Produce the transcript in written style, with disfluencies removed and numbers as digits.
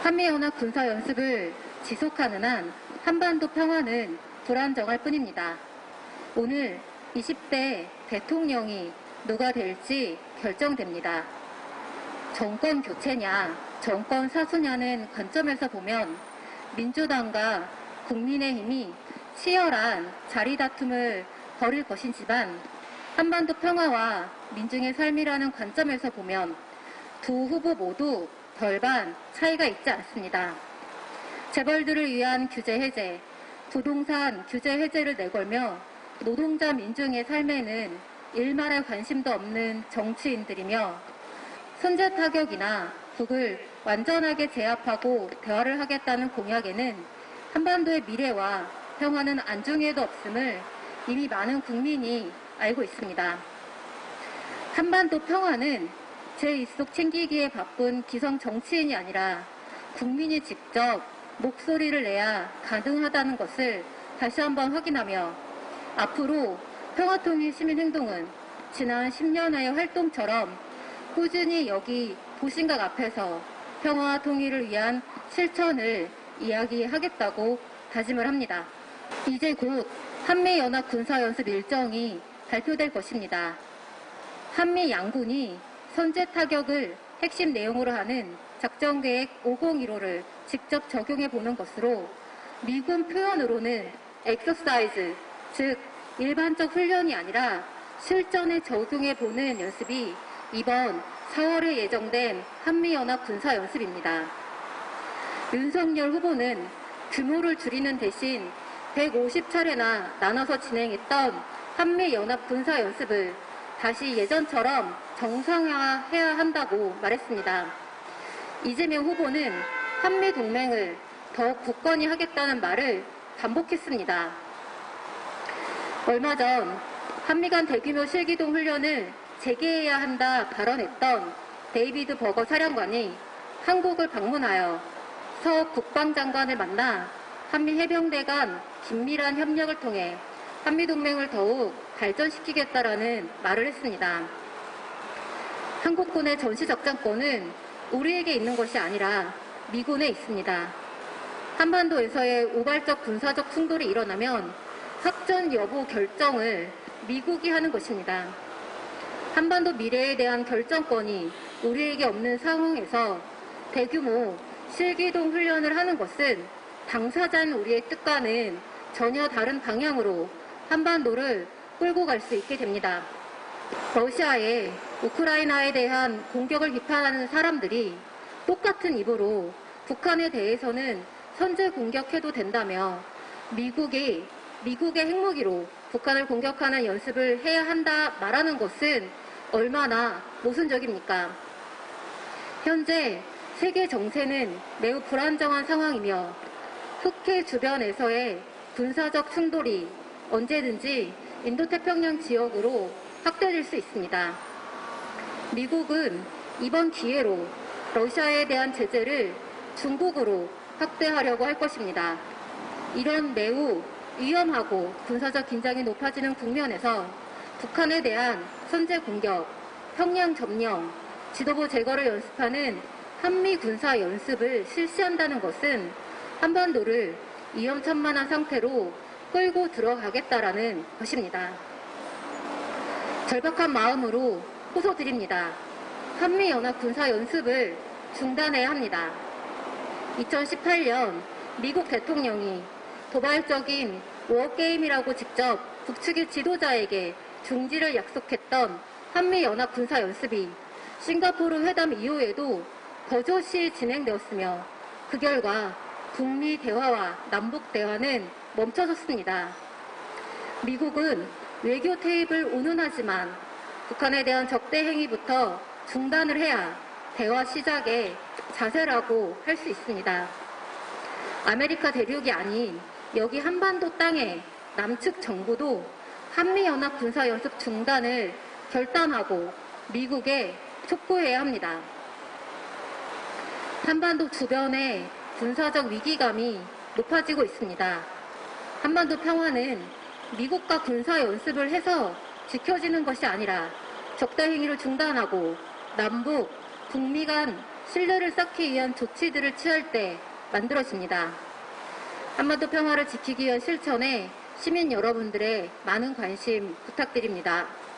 한미연합 군사연습을 지속하는 한 한반도 평화는 불안정할 뿐입니다. 오늘 20대 대통령이 누가 될지 결정됩니다. 정권 교체냐, 정권 사수냐는 관점에서 보면 민주당과 국민의힘이 치열한 자리 다툼을 벌일 것이지만 한반도 평화와 민중의 삶이라는 관점에서 보면 두 후보 모두 별반 차이가 있지 않습니다. 재벌들을 위한 규제 해제, 부동산 규제 해제를 내걸며 노동자 민중의 삶에는 일말의 관심도 없는 정치인들이며 선제 타격이나 북을 완전하게 제압하고 대화를 하겠다는 공약에는 한반도의 미래와 평화는 안중에도 없음을 이미 많은 국민이 알고 있습니다. 한반도 평화는 제 입속 챙기기에 바쁜 기성 정치인이 아니라 국민이 직접 목소리를 내야 가능하다는 것을 다시 한번 확인하며 앞으로 평화통일 시민행동은 지난 10년의 활동처럼 꾸준히 여기 도심각 앞에서 평화와 통일을 위한 실천을 이야기하겠다고 다짐을 합니다. 이제 곧 한미연합 군사연습 일정이 발표될 것입니다. 한미 양군이 선제 타격을 핵심 내용으로 하는 작전계획 5015를 직접 적용해 보는 것으로 미군 표현으로는 엑서사이즈, 즉 일반적 훈련이 아니라 실전에 적용해 보는 연습이 이번 4월에 예정된 한미연합 군사연습입니다. 윤석열 후보는 규모를 줄이는 대신 150차례나 나눠서 진행했던 한미연합 군사연습을 다시 예전처럼 정상화해야 한다고 말했습니다. 이재명 후보는 한미동맹을 더욱 굳건히 하겠다는 말을 반복했습니다. 얼마 전 한미 간 대규모 실기동 훈련을 재개해야 한다 발언했던 데이비드 버거 사령관이 한국을 방문하여 서 국방장관을 만나 한미 해병대 간 긴밀한 협력을 통해 한미동맹을 더욱 발전시키겠다라는 말을 했습니다. 한국군의 전시작전권은 우리에게 있는 것이 아니라 미군에 있습니다. 한반도에서의 우발적 군사적 충돌이 일어나면 확전 여부 결정을 미국이 하는 것입니다. 한반도 미래에 대한 결정권이 우리에게 없는 상황에서 대규모 실기동 훈련을 하는 것은 당사자인 우리의 뜻과는 전혀 다른 방향으로 한반도를 끌고 갈 수 있게 됩니다. 러시아의 우크라이나에 대한 공격을 비판하는 사람들이 똑같은 입으로 북한에 대해서는 선제 공격해도 된다며 미국의 핵무기로 북한을 공격하는 연습을 해야 한다 말하는 것은 얼마나 모순적입니까? 현재 세계 정세는 매우 불안정한 상황이며 흑해 주변에서의 군사적 충돌이 언제든지 인도태평양 지역으로 확대될 수 있습니다. 미국은 이번 기회로 러시아에 대한 제재를 중국으로 확대하려고 할 것입니다. 이런 매우 위험하고 군사적 긴장이 높아지는 국면에서 북한에 대한 선제 공격, 평양 점령, 지도부 제거를 연습하는 한미 군사 연습을 실시한다는 것은 한반도를 위험천만한 상태로 끌고 들어가겠다라는 것입니다. 절박한 마음으로 호소드립니다. 한미연합 군사연습을 중단해야 합니다. 2018년 미국 대통령이 도발적인 워게임이라고 직접 북측의 지도자에게 중지를 약속했던 한미연합 군사연습이 싱가포르 회담 이후에도 버젓이 진행되었으며 그 결과 북미 대화와 남북 대화는 멈춰섰습니다. 미국은 외교 테이블 운운하지만 북한에 대한 적대 행위부터 중단을 해야 대화 시작에 자세라고 할 수 있습니다. 아메리카 대륙이 아닌 여기 한반도 땅에 남측 정부도 한미연합 군사연습 중단을 결단하고 미국에 촉구해야 합니다. 한반도 주변의 군사적 위기감이 높아지고 있습니다. 한반도 평화는 미국과 군사연습을 해서 지켜지는 것이 아니라 적대 행위를 중단하고 남북, 북미 간 신뢰를 쌓기 위한 조치들을 취할 때 만들어집니다. 한반도 평화를 지키기 위한 실천에 시민 여러분들의 많은 관심 부탁드립니다.